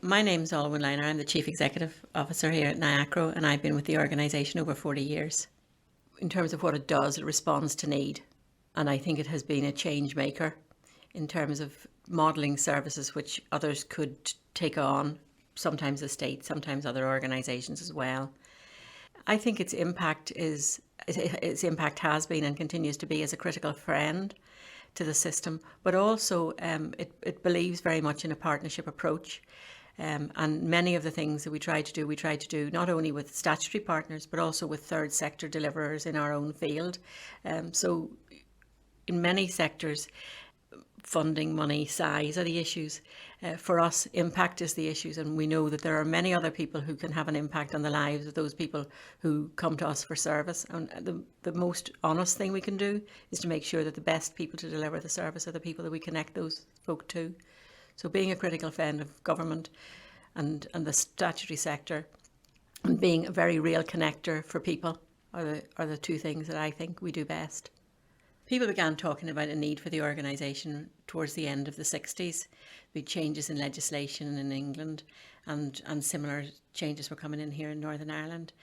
My name's Olwen Lyner. I'm the Chief Executive Officer here at NIACRO, and I've been with the organisation over 40 years. In terms of what it does, it responds to need, and I think it has been a change maker in terms of modelling services which others could take on, sometimes the state, sometimes other organisations as well. I think its impact has been and continues to be as a critical friend to the system, but also it believes very much in a partnership approach. And many of the things that we try to do not only with statutory partners, but also with third sector deliverers in our own field. So in many sectors, funding, money, size are the issues. For us, impact is the issues, and we know that there are many other people who can have an impact on the lives of those people who come to us for service. And the most honest thing we can do is to make sure that the best people to deliver the service are the people that we connect those folk to. So being a critical friend of government and the statutory sector and being a very real connector for people are the two things that I think we do best. People began talking about a need for the organisation towards the end of the 60s. Big changes in legislation in England and similar changes were coming in here in Northern Ireland.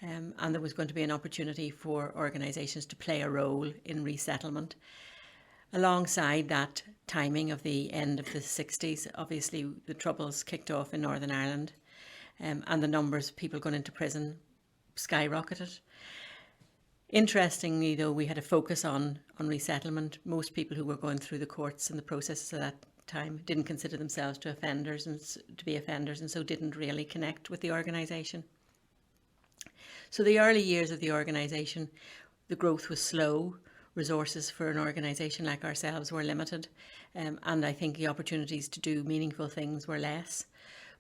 And there was going to be an opportunity for organisations to play a role in resettlement. Alongside that timing of the end of the 60s, obviously the Troubles kicked off in Northern Ireland, and the numbers of people going into prison skyrocketed. Interestingly, though, we had a focus on resettlement. Most people who were going through the courts and the processes at that time didn't consider themselves to be offenders, and so didn't really connect with the organisation. So the early years of the organisation, the growth was slow. Resources for an organisation like ourselves were limited, and I think the opportunities to do meaningful things were less.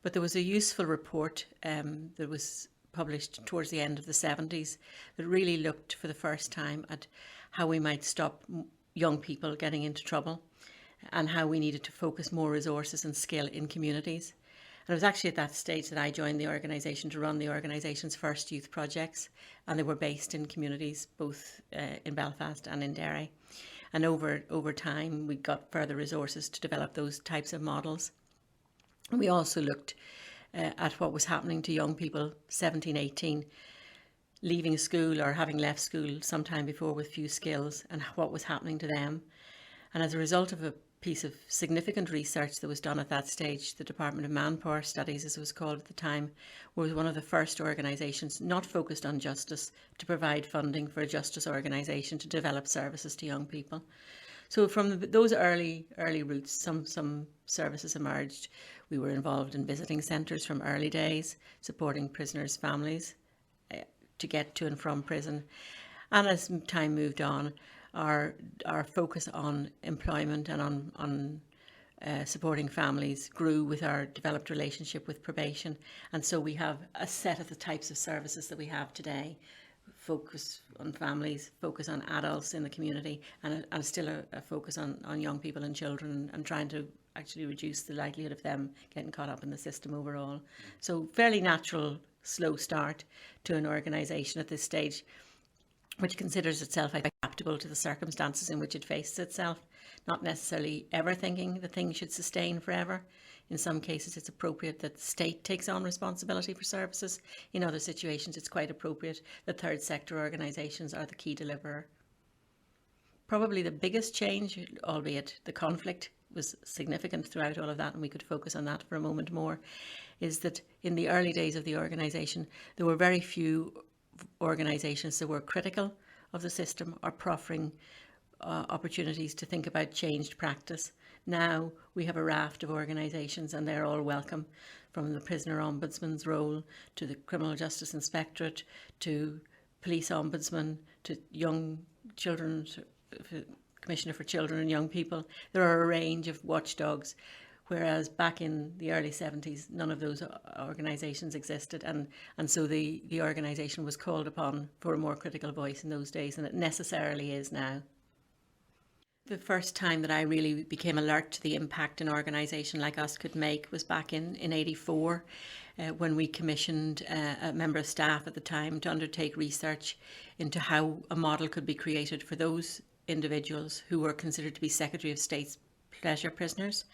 But there was a useful report that was published towards the end of the 70s that really looked for the first time at how we might stop young people getting into trouble and how we needed to focus more resources and skill in communities. And it was actually at that stage that I joined the organisation to run the organisation's first youth projects, and they were based in communities both in Belfast and in Derry. And over time we got further resources to develop those types of models. And we also looked at what was happening to young people, 17, 18, leaving school or having left school sometime before with few skills, and what was happening to them. And as a result of a piece of significant research that was done at that stage, the Department of Manpower Studies, as it was called at the time, was one of the first organisations not focused on justice to provide funding for a justice organisation to develop services to young people. So from those early roots, some services emerged. We were involved in visiting centres from early days, supporting prisoners' families to get to and from prison. And as time moved on, our focus on employment and on supporting families grew with our developed relationship with probation. And so we have a set of the types of services that we have today. Focus on families, focus on adults in the community, and still a focus on young people and children, and trying to actually reduce the likelihood of them getting caught up in the system overall. So fairly natural, slow start to an organisation at this stage, which considers itself adaptable to the circumstances in which it faces itself, not necessarily ever thinking that things should sustain forever. In some cases, it's appropriate that the state takes on responsibility for services. In other situations, it's quite appropriate that third sector organisations are the key deliverer. Probably the biggest change, albeit the conflict was significant throughout all of that, and we could focus on that for a moment more, is that in the early days of the organisation, there were very few organisations that were critical of the system or proffering opportunities to think about changed practice. Now we have a raft of organisations, and they're all welcome, from the prisoner ombudsman's role to the criminal justice inspectorate to police ombudsman to young children, commissioner for children and young people. There are a range of watchdogs, whereas back in the early 70s none of those organisations existed, and so the organisation was called upon for a more critical voice in those days, and it necessarily is now. The first time that I really became alert to the impact an organisation like us could make was back in 84, when we commissioned a member of staff at the time to undertake research into how a model could be created for those individuals who were considered to be Secretary of State's pleasure prisoners,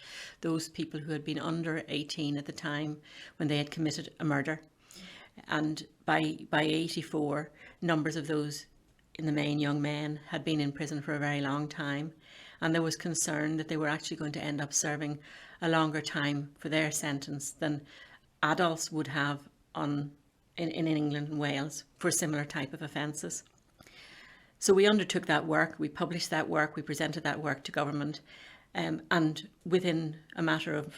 those people who had been under 18 at the time when they had committed a murder. And by 84, numbers of those, in the main young men, had been in prison for a very long time, and there was concern that they were actually going to end up serving a longer time for their sentence than adults would have in England and Wales for similar type of offences. So we undertook that work, we published that work, we presented that work to government, and within a matter of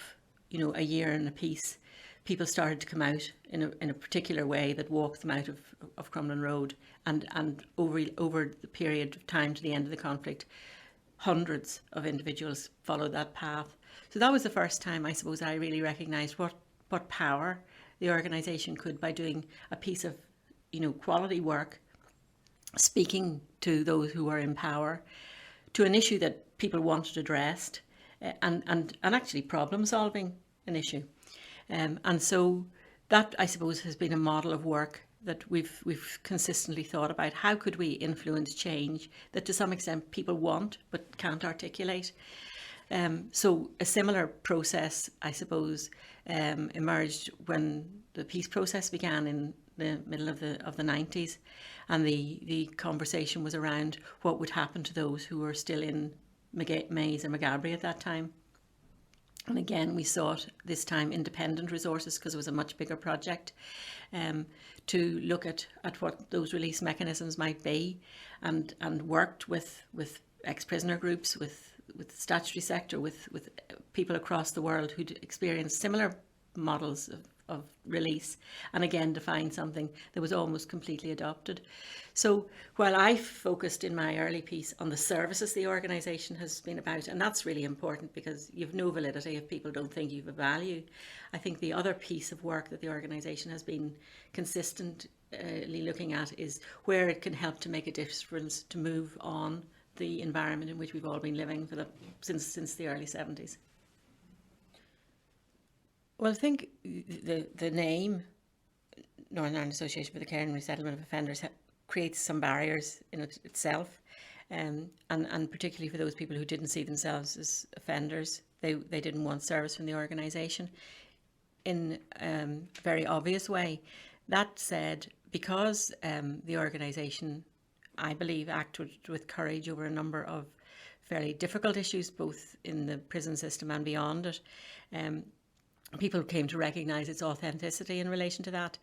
a year and a piece, people started to come out in a particular way that walked them out of Crumlin Road, and over the period of time to the end of the conflict, hundreds of individuals followed that path. So that was the first time, I suppose, I really recognised what power the organisation could, by doing a piece of quality work, speaking to those who were in power, to an issue that people wanted addressed, and actually problem solving an issue. And so that, I suppose, has been a model of work that we've consistently thought about. How could we influence change that to some extent people want but can't articulate? So a similar process, I suppose, emerged when the peace process began in the middle of the 90s, and the conversation was around what would happen to those who were still in Maze or Maghaberry at that time. And again, we sought this time independent resources, because it was a much bigger project, to look at what those release mechanisms might be, and worked with ex-prisoner groups, with the statutory sector, with people across the world who'd experienced similar models of release, and again defined something that was almost completely adopted. So while I focused in my early piece on the services the organisation has been about, and that's really important because you've no validity if people don't think you've a value, I think the other piece of work that the organisation has been consistently looking at is where it can help to make a difference to move on the environment in which we've all been living since the early 70s. Well, I think the name Northern Ireland Association for the Care and Resettlement of Offenders creates some barriers in itself, and particularly for those people who didn't see themselves as offenders. They didn't want service from the organisation in a very obvious way. That said, because the organisation, I believe, acted with courage over a number of fairly difficult issues, both in the prison system and beyond it, people came to recognise its authenticity in relation to that.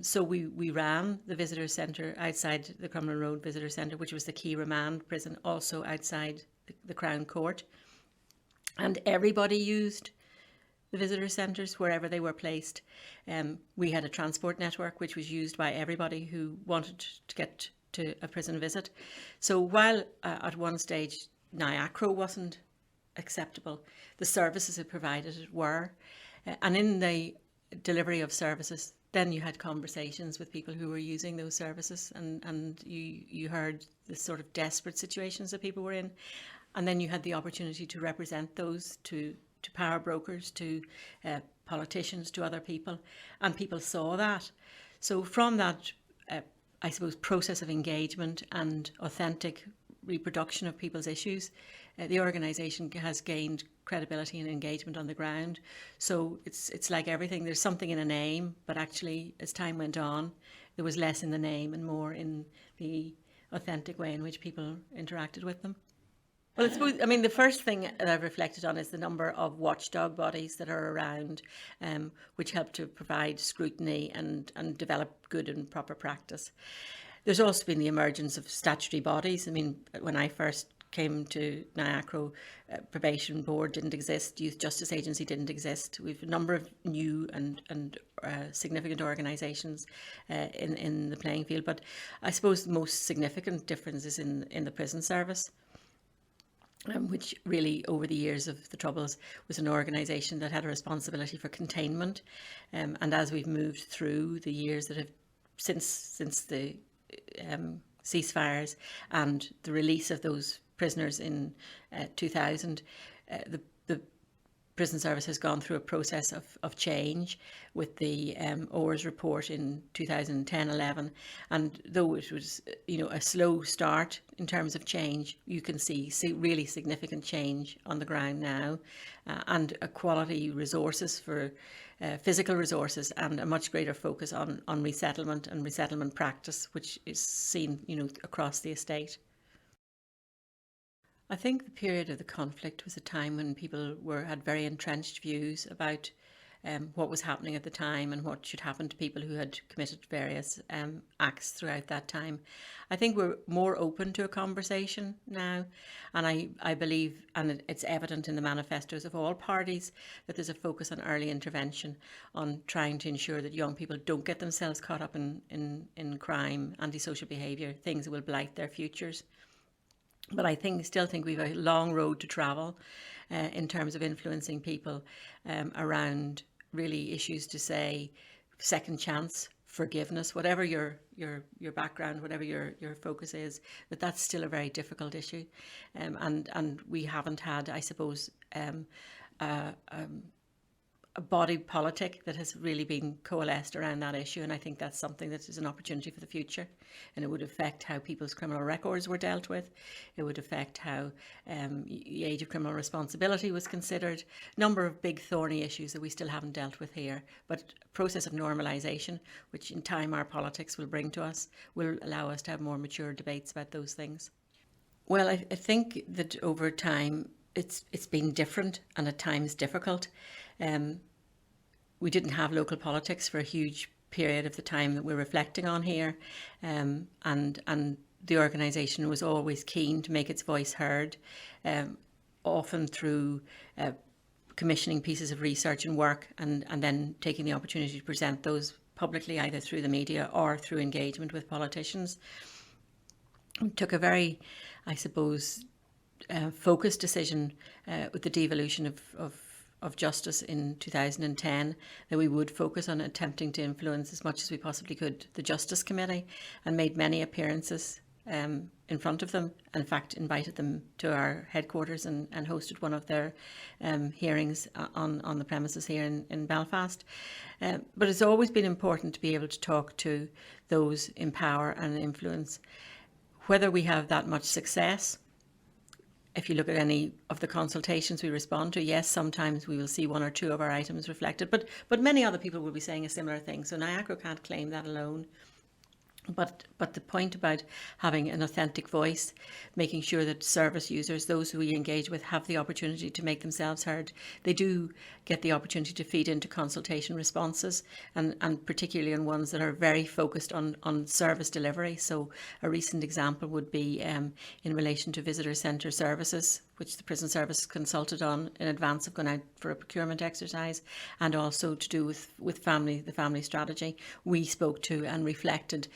So we ran the visitor centre outside the Crumlin Road Visitor Centre, which was the key remand prison, also outside the Crown Court. And everybody used the visitor centres wherever they were placed. We had a transport network which was used by everybody who wanted to get to a prison visit. So while at one stage NIACRO wasn't acceptable, the services it provided were. And in the delivery of services, then you had conversations with people who were using those services, and you heard the sort of desperate situations that people were in. And then you had the opportunity to represent those to power brokers, to politicians, to other people, and people saw that. So from that, I suppose, process of engagement and authentic reproduction of people's issues, the organisation has gained credibility and engagement on the ground. So it's like everything. There's something in a name, but actually, as time went on, there was less in the name and more in the authentic way in which people interacted with them. Well, the first thing that I've reflected on is the number of watchdog bodies that are around, which help to provide scrutiny and develop good and proper practice. There's also been the emergence of statutory bodies. When I first came to NIACRO, Probation Board didn't exist, Youth Justice Agency didn't exist. We've a number of new and significant organisations in the playing field. But I suppose the most significant difference is in the prison service, which really, over the years of the Troubles, was an organisation that had a responsibility for containment. And as we've moved through the years that have since the ceasefires and the release of those prisoners in 2000, the prison service has gone through a process of change with the ORS report in 2010-11, and though it was a slow start in terms of change, you can see really significant change on the ground now, and quality resources for physical resources, and a much greater focus on resettlement and resettlement practice, which is seen across the estate. I think the period of the conflict was a time when people had very entrenched views about what was happening at the time and what should happen to people who had committed various acts throughout that time. I think we're more open to a conversation now, and I believe, and it's evident in the manifestos of all parties, that there's a focus on early intervention, on trying to ensure that young people don't get themselves caught up in crime, antisocial behaviour, things that will blight their futures. But I still think we've a long road to travel in terms of influencing people around really issues to say second chance, forgiveness, whatever your background, whatever your focus is, that's still a very difficult issue, and we haven't had, I suppose, a body politic that has really been coalesced around that issue, and I think that's something that is an opportunity for the future, and it would affect how people's criminal records were dealt with. It would affect how the age of criminal responsibility was considered. Number of big thorny issues that we still haven't dealt with here, but a process of normalisation, which in time our politics will bring to us, will allow us to have more mature debates about those things. Well, I think that over time it's been different and at times difficult. We didn't have local politics for a huge period of the time that we're reflecting on here, and the organisation was always keen to make its voice heard, often through commissioning pieces of research and work, and then taking the opportunity to present those publicly, either through the media or through engagement with politicians. We took a very, I suppose, focused decision with the devolution of justice in 2010, that we would focus on attempting to influence as much as we possibly could the Justice Committee, and made many appearances in front of them. In fact, invited them to our headquarters and hosted one of their hearings on the premises here in Belfast. But it's always been important to be able to talk to those in power and influence. Whether we have that much success, if you look at any of the consultations we respond to, yes, sometimes we will see one or two of our items reflected, but many other people will be saying a similar thing. So NIACRO can't claim that alone. But the point about having an authentic voice, making sure that service users, those who we engage with, have the opportunity to make themselves heard. They do get the opportunity to feed into consultation responses, and particularly on ones that are very focused on service delivery. So a recent example would be in relation to visitor centre services, which the prison service consulted on in advance of going out for a procurement exercise, and also to do with the family strategy. We spoke to and reflected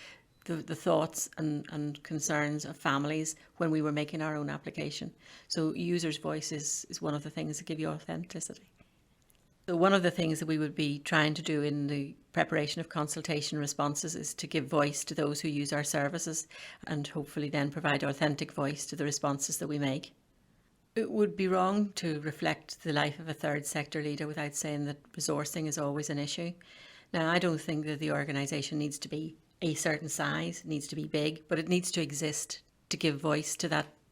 the thoughts and concerns of families when we were making our own application. So users' voice is one of the things that give you authenticity. So one of the things that we would be trying to do in the preparation of consultation responses is to give voice to those who use our services, and hopefully then provide authentic voice to the responses that we make. It would be wrong to reflect the life of a third sector leader without saying that resourcing is always an issue. Now, I don't think that the organisation needs to be a certain size, it needs to be big, but it needs to exist to give voice to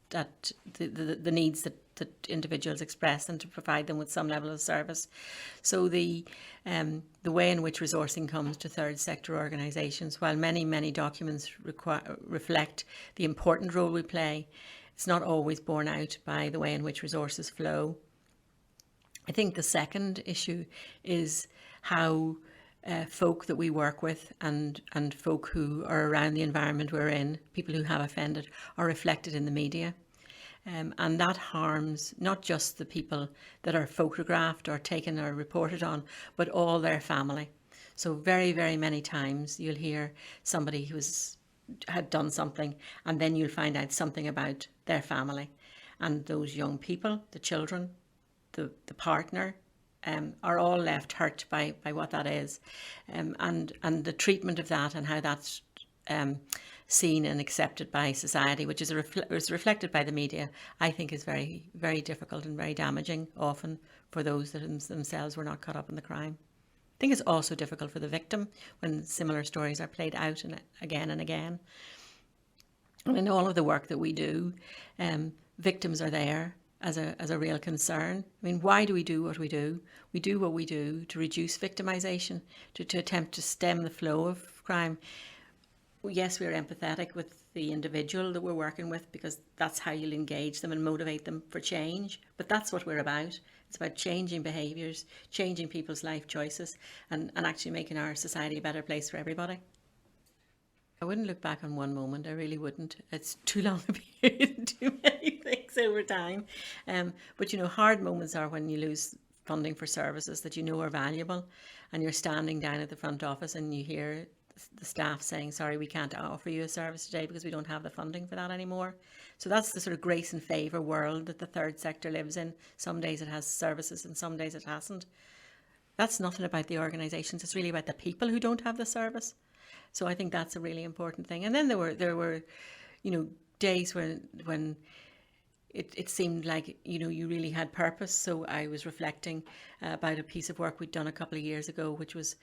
the needs that individuals express, and to provide them with some level of service. So the way in which resourcing comes to third sector organisations, while many documents reflect the important role we play, it's not always borne out by the way in which resources flow. I think the second issue is how folk that we work with and folk who are around the environment we're in, people who have offended, are reflected in the media. And that harms not just the people that are photographed or taken or reported on, but all their family. So very, very many times you'll hear somebody had done something, and then you'll find out something about their family. And those young people, the children, the partner, are all left hurt by what that is. And the treatment of that, and how that's seen and accepted by society, which is reflected by the media, I think is very, very difficult and very damaging often for those that themselves were not caught up in the crime. I think it's also difficult for the victim when similar stories are played out and again and again. And in all of the work that we do, victims are there as a real concern. I mean, why do we do what we do? We do what we do to reduce victimisation, to attempt to stem the flow of crime. Yes, we're empathetic with the individual that we're working with, because that's how you'll engage them and motivate them for change. But that's what we're about. It's about changing behaviours, changing people's life choices, and actually making our society a better place for everybody. I wouldn't look back on one moment, I really wouldn't. It's too long a period, too many things over time. But you know, hard moments are when you lose funding for services that you know are valuable, and you're standing down at the front office and you hear the staff saying, sorry, we can't offer you a service today because we don't have the funding for that anymore. So that's the sort of grace and favour world that the third sector lives in. Some days it has services and some days it hasn't. That's nothing about the organisations, it's really about the people who don't have the service. So I think that's a really important thing. And then there were, you know, days when it seemed like, you know, you really had purpose. So I was reflecting about a piece of work we'd done a couple of years ago, which was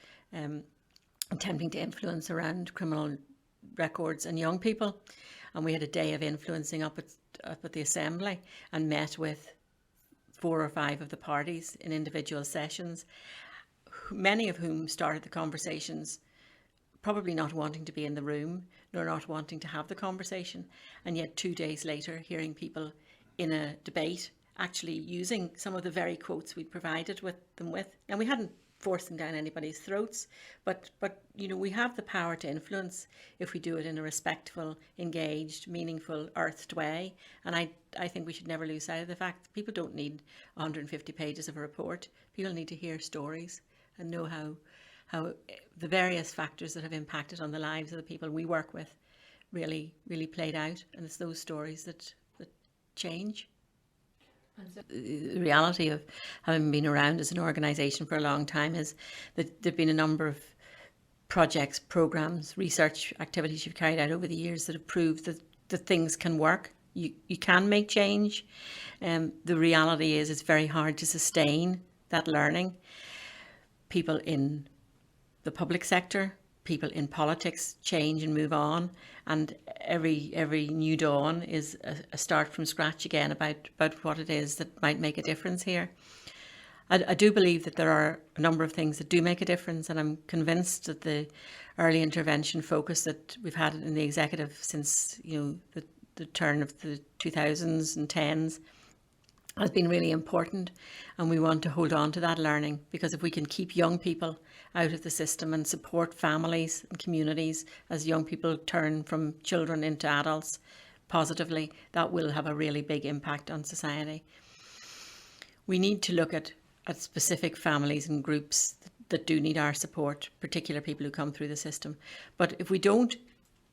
attempting to influence around criminal records and young people. And we had a day of influencing up at the Assembly and met with 4 or 5 of the parties in individual sessions, many of whom started the conversations probably not wanting to be in the room, nor not wanting to have the conversation. And yet 2 days later, hearing people in a debate actually using some of the very quotes we'd provided them with. And we hadn't forced them down anybody's throats, but you know, we have the power to influence if we do it in a respectful, engaged, meaningful, earthed way. And I think we should never lose sight of the fact that people don't need 150 pages of a report. People need to hear stories and know how the various factors that have impacted on the lives of the people we work with really played out. And it's those stories that change. The reality of having been around as an organisation for a long time is that there have been a number of projects, programmes, research activities you've carried out over the years that have proved that things can work. You can make change. The reality is it's very hard to sustain that learning. People in the public sector, people in politics change and move on, and every new dawn is a start from scratch again about what it is that might make a difference here. I do believe that there are a number of things that do make a difference, and I'm convinced that the early intervention focus that we've had in the executive since, you know, the turn of the 2000s and 10s has been really important, and we want to hold on to that learning, because if we can keep young people out of the system and support families and communities as young people turn from children into adults positively, that will have a really big impact on society. We need to look at specific families and groups that do need our support, particular people who come through the system. But if we don't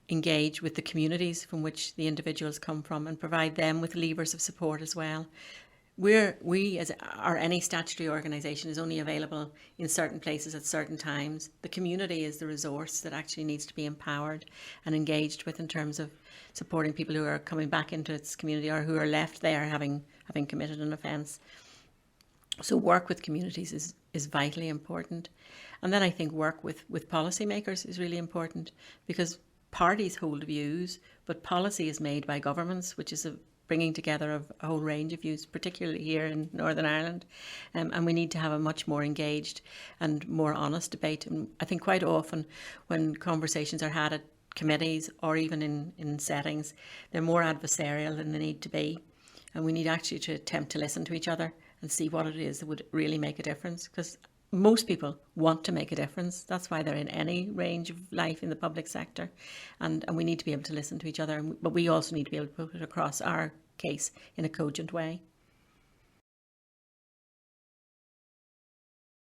engage with the communities from which the individuals come from and provide them with levers of support as well, any statutory organisation is only available in certain places at certain times. The community is the resource that actually needs to be empowered and engaged with in terms of supporting people who are coming back into its community or who are left there having committed an offence. So work with communities is vitally important. And then I think work with policymakers is really important, because parties hold views, but policy is made by governments, which is a bringing together of a whole range of views, particularly here in Northern Ireland. And we need to have a much more engaged and more honest debate. And I think quite often when conversations are had at committees or even in settings, they're more adversarial than they need to be. And we need actually to attempt to listen to each other and see what it is that would really make a difference. Because most people want to make a difference. That's why they're in any range of life in the public sector. And we need to be able to listen to each other. But we also need to be able to put it across our case in a cogent way.